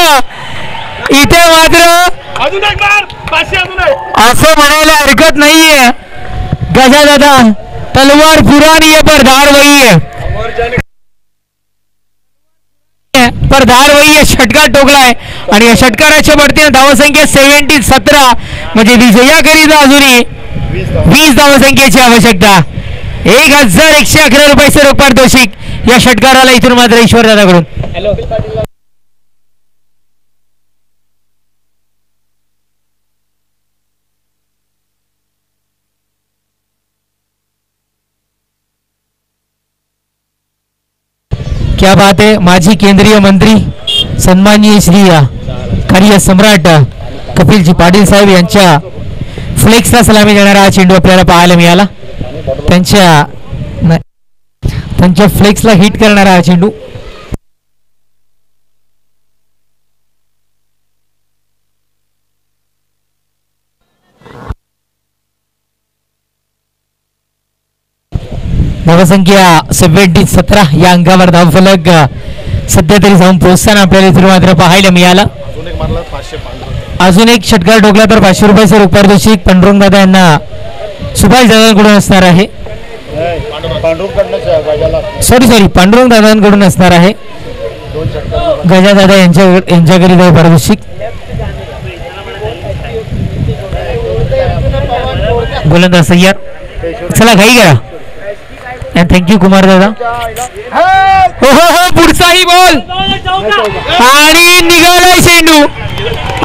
असं म्हणायला हरकत नाहीये. गजादादा तलवार पुरानी है पर धार वही है. षटकार ठोकलाय आणि या षटकाराच्या बढतीने धावसंख्या 17 म्हणजे विजयाकरिता अजूनही 20 धावसंख्येची आवश्यकता. 1111 रुपये रोख पारितोषिक या षटकाराला इथून मात्र ईश्वरदादाकडून. क्या बात है. माजी केंद्रीय मंत्री सन्माननीय श्री कार्य सम्राट कपिलजी पाटील साहेब यांच्या फ्लेक्सला सलामी देणारा हा चेंडू आपल्याला पाहायला मिळाला. त्यांच्या फ्लेक्सला हिट करणारा हा चेंडू. धावसंख्या 17 या अंकावर धावफलक सध्या तरी जाऊन पोहोचताना आपल्याला इथे मात्र पाहायला मिळाला. अजून एक षटकार ठोकला तर 500 रुपयाचं रोख पारितोषिक पांडुरंग दादा यांना सुभाष दादांकडून असणार आहे. सॉरी पांडुरंग दादांकडून असणार आहे. गजादादा यांच्याकरिता पारितोषिक. गोलंदाज सय्यर. चला घाई करा. थँक्यू कुमार दादा. हो पुढचाही बॉल आणि निघालाय चेंडू.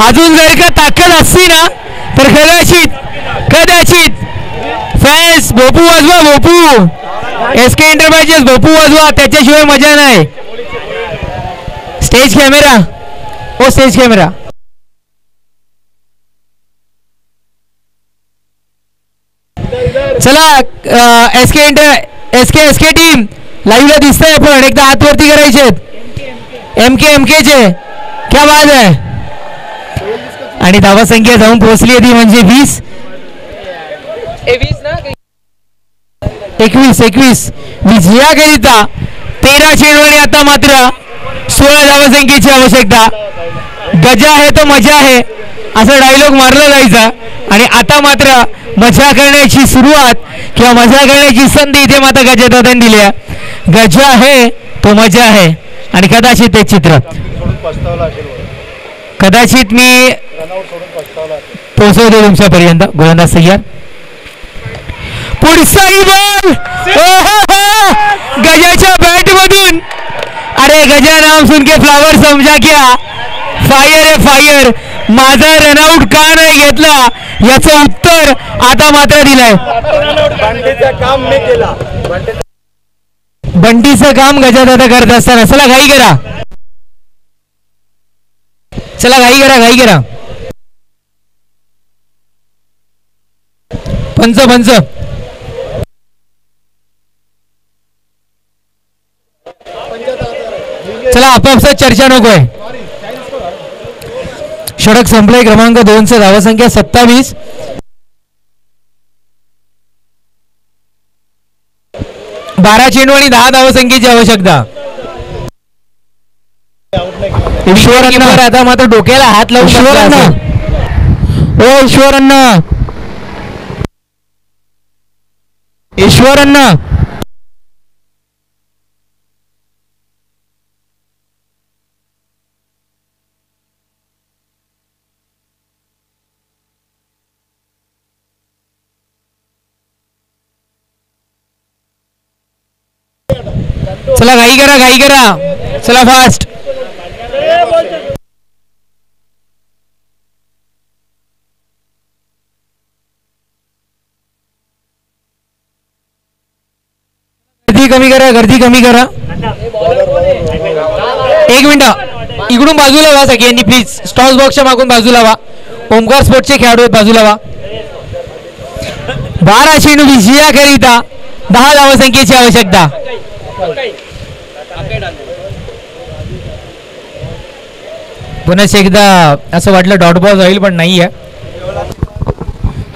अजून जर का ताकद असती ना तर कदाचित फॅन्स भोपू वाजवा. भोपू एसके एंटरप्राइजेस भोपू वाजवा, त्याच्याशिवाय मजा नाही. Stage camera. चला एसके टीम लाईव्हला दिसतंय. आपण एकदा हात वरती करायचे. एमकेचे क्या बात आहे. आणि धावा संख्या जाऊन पोहोचली ती म्हणजे 21 विजयाकरिता 13 चेंडू आणि आता मात्र 16 धावा संख्येची आवश्यकता. गजा है तो मजा है असा डायलॉग मारला जायचा आणि आता मात्र मजा करण्याची सुरुवात किंवा मजा करण्याची संधी इथे मात्र गजादादांनी दिली आहे. गजा है तो मजा है आणि कदाचित ते चित्र कदाचित मी पोहोचवतो तुमच्यापर्यंत. गोलंदाज सय्यर. पुढचाही बॉल गजाच्या बॅट मधून. अरे गजा नाम सुन के फ्लावर समजा क्या. फायर है फायर. माझा रनआउट का नाही घेतला याचं उत्तर आता मात्र दिलंय. बंटीचं काम गजादादा करत असताना. चला घाई करा. पंच चला आपापसात चर्चा नकोय. षटक संपलंय. क्रमांक 2 धावा संख्या 27. बारा चेंडू आणि 10 धावा संख्येची आवश्यकता. ईश्वरवर आता मात्र डोक्याला हात लावून ईश्वरांना चला घाई करा. चला फास्ट. गर्दी कमी करा, गर्दी कमी करा. एक मिनिट, इकडून बाजूला व्हा सगळ्यांनी प्लीज. स्टॉल्स बॉक्सच्या मागून बाजूला व्हा. ओमकार स्पोर्ट्सचे खेळाडू आहेत, बाजूला व्हा. 12 चेंडू विजयाकरिता 10 धावसंख्येची आवश्यकता. पुन्हा एकदा असं वाटलं डॉट बॉल होईल पण नाही आहे.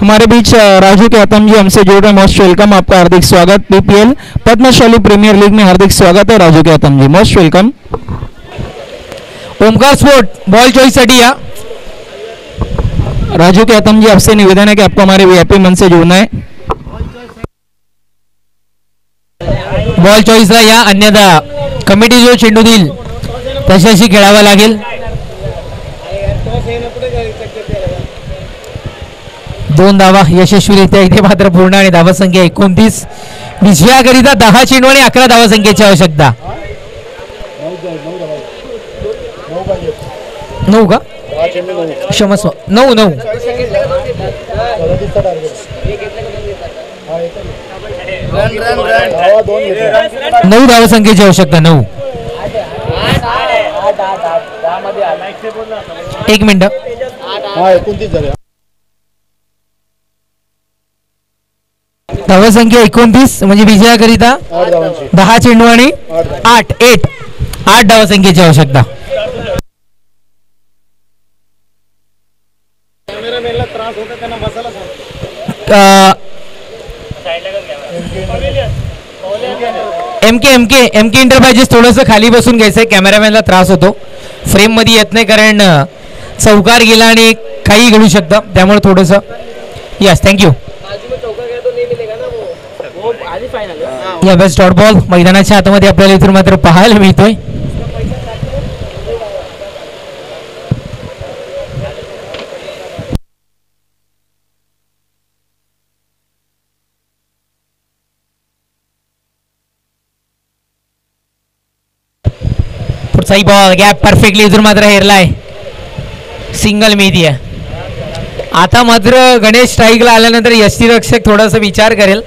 हमारे बीच राजू केतम जी हमसे जुड़ रहे हैं. मोस्ट वेलकम, आपका हार्दिक स्वागत. पीपीएल पद्मशाली प्रीमियर लीग में हार्दिक स्वागत है Raju Ketam ji, most welcome. Omkar sport ball choice साठी या. राजू केतम जी, आपसे निवेदन है कि आपको हमारे वीआईपी मंच से जुड़ना है. बॉल चॉईसला या, अन्यथा कमिटी जो चेंडू देईल तशाशी खेळावा लागेल. दोन धावा यशस्वीरित्या इथे मात्र पूर्ण आणि धावा संख्या 29. विजयाकरिता 10 चेंडू आणि 11 धावा संख्येची आवश्यकता. 9 का क्षमस्व 9 9 9 धावा संख्येची आवश्यकता. 9. एक मिनिट. धावा संख्या 29 म्हणजे विजयाकरिता 10 चेंडू आणि 8 धावा संख्येची आवश्यकता. एमके एंटरप्राइजेस थोडंसं खाली बसून घ्यायचंय. कॅमेरामॅनला त्रास होतो, फ्रेम मध्ये येत नाही कारण चौकार गेला आणि काही घडू शकतं, त्यामुळे थोडंसं. Yes, thank you. या बेस्ट डॉट बॉल मैदानाच्या आतमध्ये आपल्याला इथून मात्र पाहायला मिळतोय. पुढचाही बॉल गॅप परफेक्टली इथून मात्र हेरलाय. सिंगल मिळती आहे. आता मात्र गणेश स्ट्राईकला आल्यानंतर यष्टीरक्षक थोडासा विचार करेल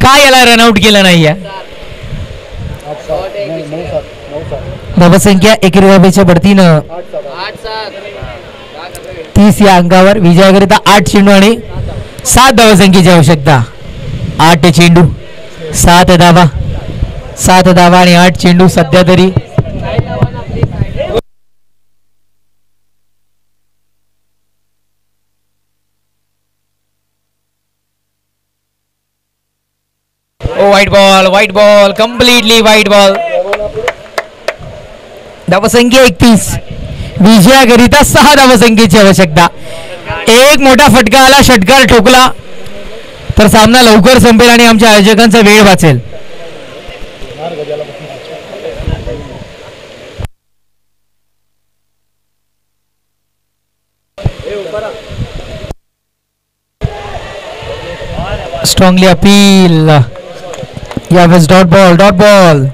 का याला रनआउट केलं नाही. धावसंख्या एकेरीच्या बढतीनं 30 या अंकावर. विजयाकरिता 8 चेंडू आणि 7 धावसंख्येची आवश्यकता. 8 चेंडू 7 धावा, 7 धावा आणि 8 चेंडू सध्या तरी. White ball completely white ball. धावसंख्या 31. विजयाकरिता 6 धावसंख्येची आवश्यकता. एक मोठा फटका आला, षटकार ठोकला तर सामना लवकर संपेल आणि आमच्या आयोजकांचा वेळ वाचेल. Strongly appeal. यावेळेस डॉट बॉल.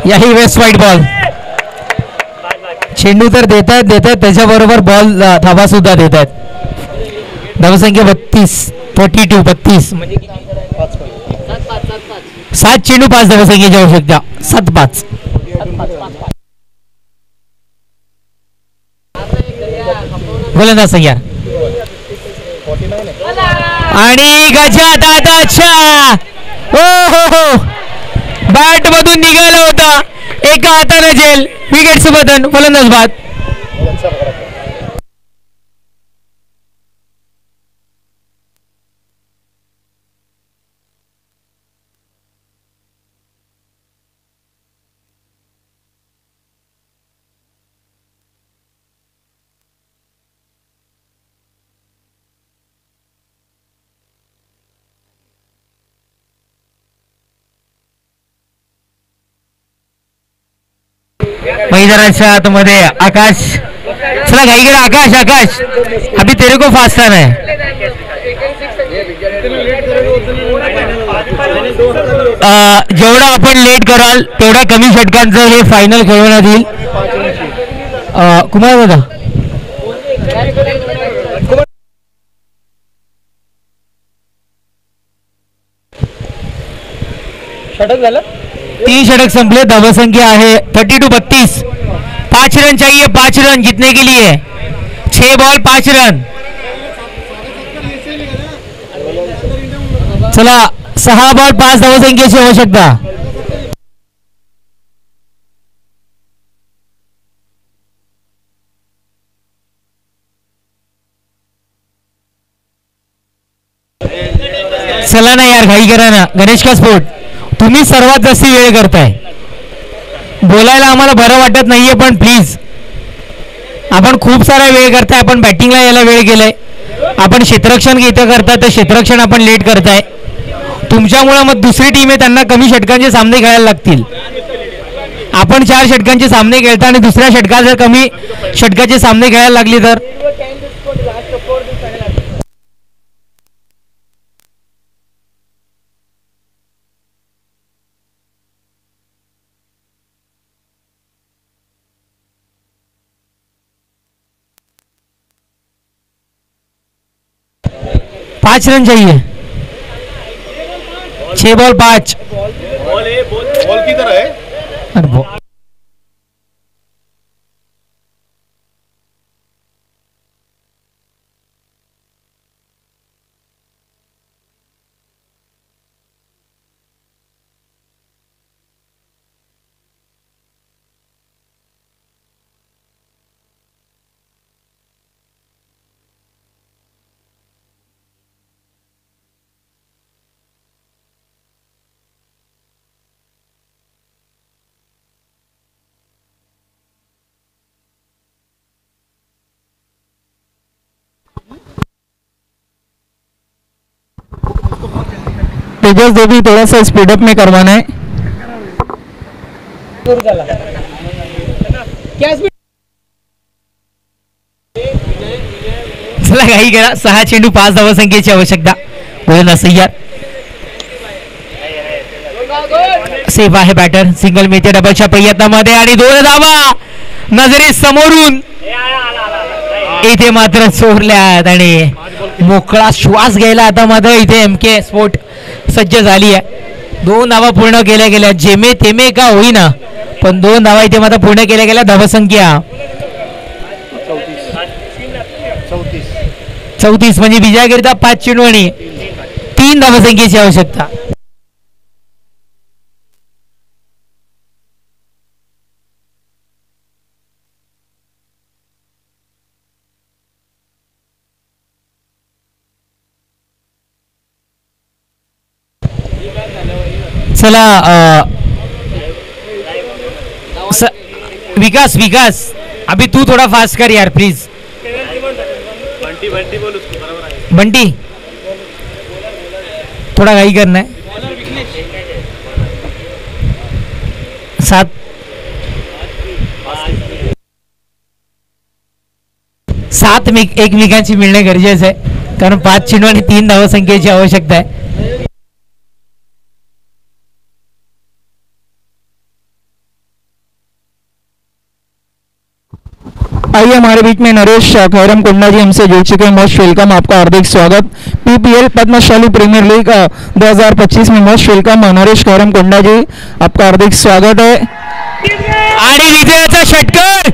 याही वेळेस व्हाईट बॉल. चेंडू तर देत आहेत त्याच्याबरोबर बॉल धावा सुद्धा देत आहेत. धावसंख्या 32 म्हणजे 7 चेंडू 5 धावसंख्येची आवश्यकता. 7-5. गोलंदाज तयार आणि गजात आता हो बॅट मधून निघाला होता. एका हाताने झेल. विकेट बदन. फलंदाज बाद. मैदानाच्या आतमध्ये आकाश. चला घाई करा आकाश. आकाश अभी तेरे को फास्ट आना है. जेवढा आपण लेट कराल तेवढा कमी षटकांचं हे फायनल खेळवण्यात येईल. कुमार दादा षटक झालं. 3 षटक संपले. धावसंख्या आहे 32-32. 5 रन चाहिए. 5 रन जीतने के लिए. 6 बॉल 5 रन. चला 6 बॉल 5 धावसंख्येची आवश्यकता. चला ना यार घाई करा ना. गणेश का स्पोर्ट तुम्ही सर्वात जास्त वेळ करताय. बोलायला आम्हाला बरं वाटत नाहीये पण प्लीज आपण खूप सारा वेळ करताय. आपण बॅटिंगला यायला वेळ गेलाय. आपण क्षेत्ररक्षण इथं करताय तर क्षेत्ररक्षण आपण लेट करताय. तुमच्यामुळं मग दुसरी टीम आहे त्यांना कमी षटकांचे सामने खेळायला लागतील. आपण 4 षटकांचे सामने खेळता आणि दुसऱ्या षटकात जर कमी षटकाचे सामने खेळायला लागली तर पाँच रन चाहिए. 6 बॉल 5. बॉल किधर है? तेजस देवी थोड़ा सा स्पीडअप में करवाना है. चला घाई करा. 6 चेंडू 5 धावसंख्येची आवश्यकता. बोलना सय्यर सेफ आहे. बॅटर सिंगल मिळते डबलच्या प्रयत्नामध्ये आणि 2 धावा नजरे समोरून. इथे मात्र चोरल्यात आणि मोकळा श्वास घ्यायला आता मात्र इथे MK स्पोर्ट सज्ज झाली आहे. 2 धावा पूर्ण केल्या गेल्या. जेमे तेमे का होईना पण 2 धावा इथे मात्र पूर्ण केल्या गेल्या. धावसंख्या 34 म्हणजे विजयाकरिता 5 चेंडू आणि 3 धावसंख्येची आवश्यकता. चला विकास विकास अभी तू थोड़ा फास्ट कर यार प्लीज. बंटी थोड़ा घाई करना है. 7 एकमेकांची मिळणे गरजेचं आहे कारण 5 चेंडू आणि 3 धावसंख्येची आवश्यकता आहे. आइए हमारे बीच में नरेश खैरम कुंडा जी हमसे जुड़ चुके हैं. मोस्ट वेलकम, आपका हार्दिक स्वागत. PPL पद्मशाली प्रीमियर लीग 2025 में मोस्ट वेलकम नरेश खैरम कुंडा जी, आपका हार्दिक स्वागत है. आणि विजयाचा षटकर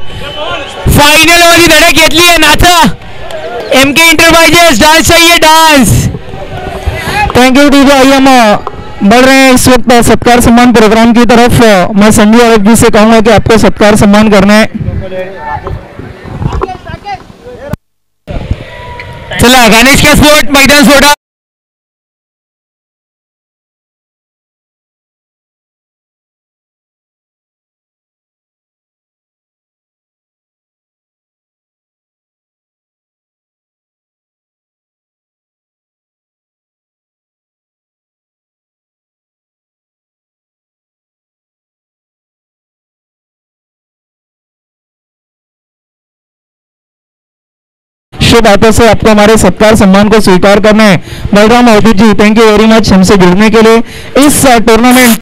फायनल मध्ये धडक घेतली आहे. नाचा MK इंटरप्राइजेस डांस चाहिए डांस. Thank you DJ. आइए हम बढ़ रहे हैं इस वक्त सत्कार सम्मान प्रोग्राम की तरफ. मैं संजय अरब जी से कहूँगा कि आपको सत्कार सम्मान करना है. चला गणेश का स्पोर्ट मैदान सोडा. निश्चित हाथों से आपको हमारे सत्कार सम्मान को स्वीकार करना है। बलराम अवधूत जी, थैंक यू वेरी मच हमसे जुड़ने के लिए। इस टूर्नामेंट